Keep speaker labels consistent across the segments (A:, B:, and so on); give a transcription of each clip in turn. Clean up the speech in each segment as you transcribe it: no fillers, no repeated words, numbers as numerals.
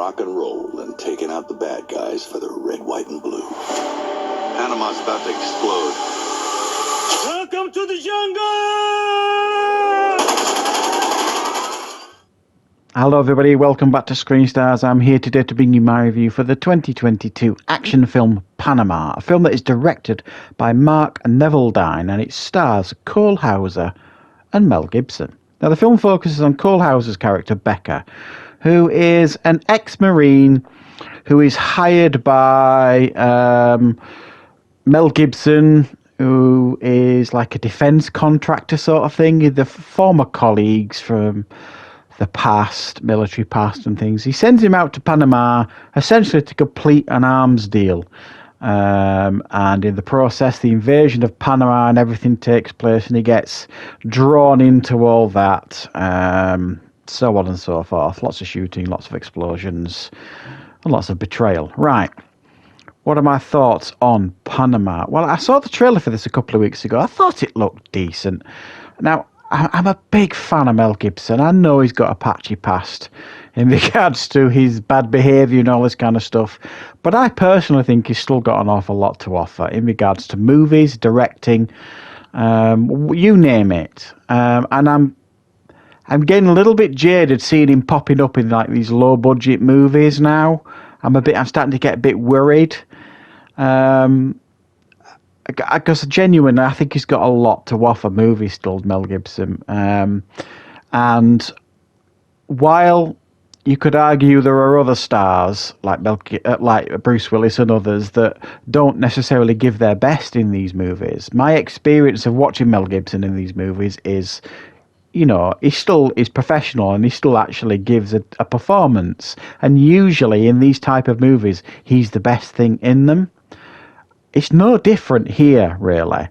A: rock and roll and taking out the bad guys for the red, white, and blue. Panama's about to explode. Welcome to the jungle!
B: Hello everybody, welcome back to Screenstars. I'm here today to bring you my review for the 2022 action film Panama, a film that is directed by Mark Neveldine and it stars Cole Hauser and Mel Gibson. Now the film focuses on Cole Hauser's character Becca, who is an ex-Marine who is hired by Mel Gibson, who is like a defence contractor sort of thing. The former colleagues from the past, military past and things. He sends him out to Panama essentially to complete an arms deal. And in the process, the invasion of Panama and everything takes place and he gets drawn into all that, so on and so forth. Lots of shooting, lots of explosions, and lots of betrayal. Right. What are my thoughts on Panama? Well, I saw the trailer for this a couple of weeks ago. I thought it looked decent. Now, I'm a big fan of Mel Gibson. I know he's got a patchy past in regards to his bad behaviour and all this kind of stuff. But I personally think he's still got an awful lot to offer in regards to movies, directing, you name it. And I'm getting a little bit jaded seeing him popping up in like these low budget movies now. I'm starting to get a bit worried. Because genuinely, I think he's got a lot to offer movies still, Mel Gibson. And while you could argue there are other stars like Bruce Willis and others that don't necessarily give their best in these movies, my experience of watching Mel Gibson in these movies is, he still is professional and he still actually gives a performance. And usually in these type of movies, he's the best thing in them. It's no different here, really.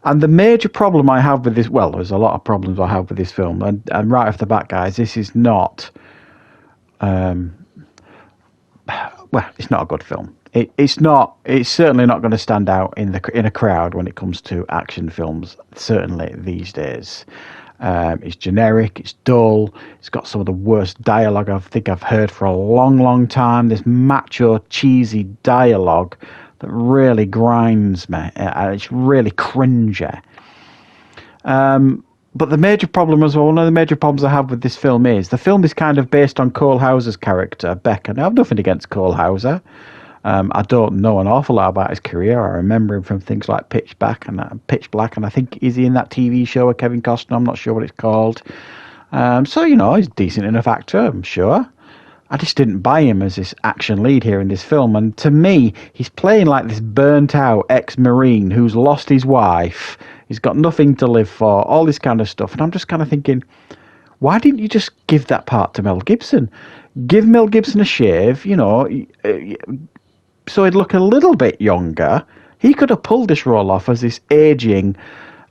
B: And the major problem I have with this, well, there's a lot of problems I have with this film. And right off the bat, guys, this is not, it's not a good film. It's certainly not going to stand out in a crowd when it comes to action films, certainly these days. It's generic, it's dull, it's got some of the worst dialogue I think I've heard for a long, long time. This macho, cheesy dialogue that really grinds me. It's really cringy. But the major problem as well, one of the major problems I have with this film is the film is kind of based on Cole Hauser's character, Becca. Now, I have nothing against Cole Hauser. I don't know an awful lot about his career. I remember him from things like Pitch Black, and I think is he in that TV show with Kevin Costner? I'm not sure what it's called. So, he's a decent enough actor, I'm sure. I just didn't buy him as this action lead here in this film. And to me, he's playing like this burnt-out ex-Marine who's lost his wife. He's got nothing to live for, all this kind of stuff. And I'm just kind of thinking, why didn't you just give that part to Mel Gibson? Give Mel Gibson a shave, so he'd look a little bit younger. He could have pulled this role off as this aging,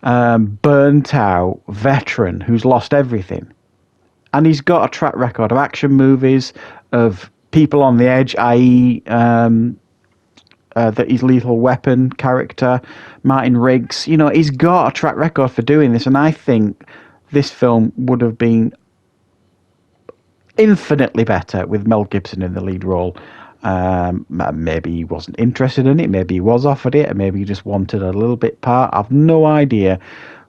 B: burnt-out veteran who's lost everything. And he's got a track record of action movies, of people on the edge, i.e. His Lethal Weapon character, Martin Riggs. He's got a track record for doing this. And I think this film would have been infinitely better with Mel Gibson in the lead role. Maybe he wasn't interested in it. Maybe he was offered it. Or maybe he just wanted a little bit part. I've no idea.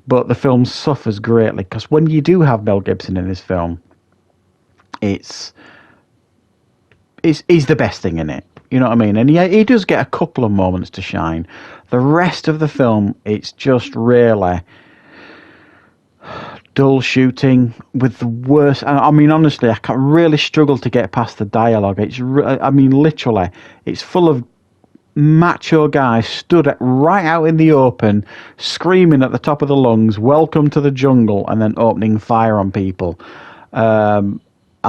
B: But the film suffers greatly because when you do have Mel Gibson in this film, he's the best thing in it. You know what I mean? And he does get a couple of moments to shine. The rest of the film, it's just really dull shooting with the worst. I mean, honestly, I can really struggle to get past the dialogue. Literally, it's full of macho guys stood right out in the open, screaming at the top of the lungs, "Welcome to the jungle," and then opening fire on people. I'm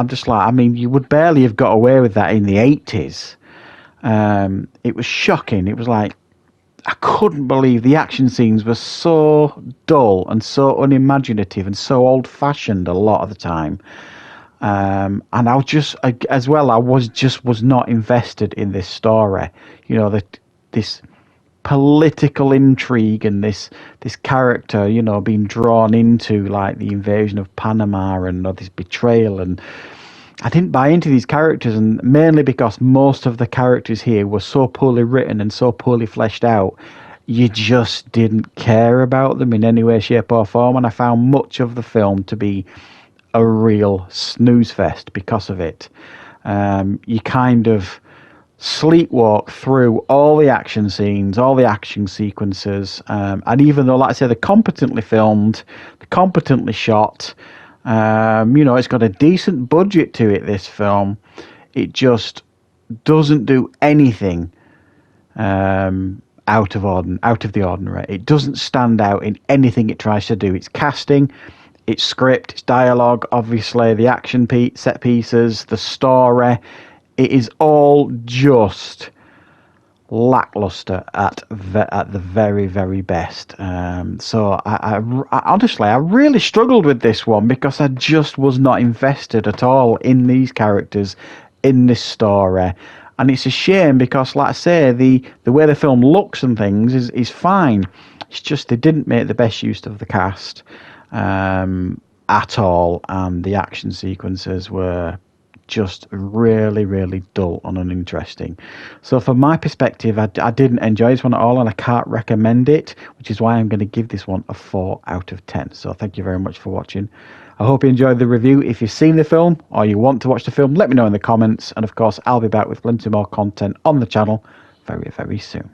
B: just like, you would barely have got away with that in the 80s. It was shocking. It was like, I couldn't believe the action scenes were so dull and so unimaginative and so old-fashioned a lot of the time. And I was just, as well, I was not invested in this story. This political intrigue and this character, being drawn into like the invasion of Panama and this betrayal and I didn't buy into these characters, and mainly because most of the characters here were so poorly written and so poorly fleshed out, you just didn't care about them in any way, shape or form, and I found much of the film to be a real snooze fest because of it. You kind of sleepwalk through all the action scenes, all the action sequences, and even though, like I say, they're competently filmed, they're competently shot, it's got a decent budget to it, this film, it just doesn't do anything out of the ordinary. It doesn't stand out in anything it tries to do. Its casting, its script, its dialogue, obviously, the action set pieces, the story, it is all just lackluster at the very, very best. So I honestly, I really struggled with this one because I just was not invested at all in these characters, in this story. And it's a shame because, like I say, the way the film looks and things is fine. It's just they didn't make the best use of the cast at all, and the action sequences were just really, really dull and uninteresting. So from my perspective, I didn't enjoy this one at all, and I can't recommend it, which is why I'm going to give this one a 4 out of 10. So thank you very much for watching. I hope you enjoyed the review. If you've seen the film or you want to watch the film, let me know in the comments, and of course I'll be back with plenty more content on the channel very, very soon.